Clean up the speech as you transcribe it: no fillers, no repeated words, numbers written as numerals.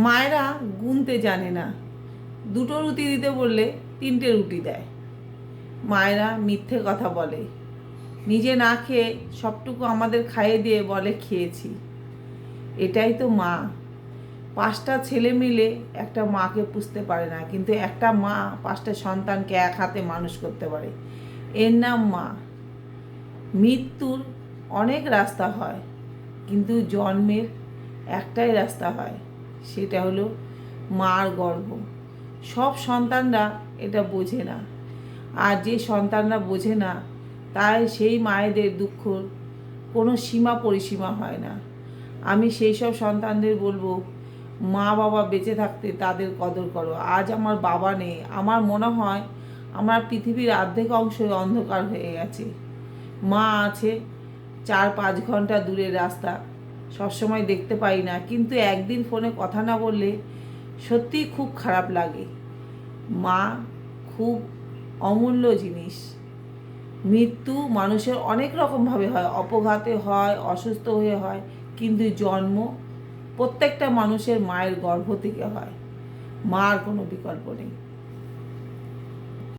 মায়েরা গুনতে জানে না, দুটো রুটি দিতে বললে 3টে রুটি দেয়। মায়েরা মিথ্যে কথা বলে, নিজে না খেয়ে সবটুকু আমাদের খাইয়ে দিয়ে বলে খেয়েছি। এটাই তো মা। 5টা ছেলে মিলে একটা মাকে পুষতে পারে না, কিন্তু একটা মা 5টা সন্তানকে এক হাতে মানুষ করতে পারে। এর নাম মা। মৃত্যুর অনেক রাস্তা হয়, কিন্তু জন্মের একটাই রাস্তা হয়, সেটা হলো মার গর্ভ। সব সন্তানরা এটা বোঝে না, আর যে সন্তানরা বোঝে না তাই সেই মায়েদের দুঃখর কোনো সীমা পরিসীমা হয় না। আমি সেই সব সন্তানদের বলবো, মা বাবা বেঁচে থাকতে তাদের কদর করো। আজ আমার বাবা নেই, আমার মনে হয় আমার পৃথিবীর অর্ধেক অংশই অন্ধকার হয়ে গেছে। মা আছে 4-5 ঘন্টা দূরের রাস্তা, সবসময় দেখতে পাই না, কিন্তু একদিন ফোনে কথা না বললে সত্যিই খুব খারাপ লাগে। মা খুব অমূল্য জিনিস। মৃত্যু মানুষের অনেক রকমভাবে হয়, অপঘাতে হয়, অসুস্থ হয়ে হয়, কিন্তু জন্ম প্রত্যেকটা মানুষের মায়ের গর্ভ থেকে হয়। মার কোনো বিকল্প নেই।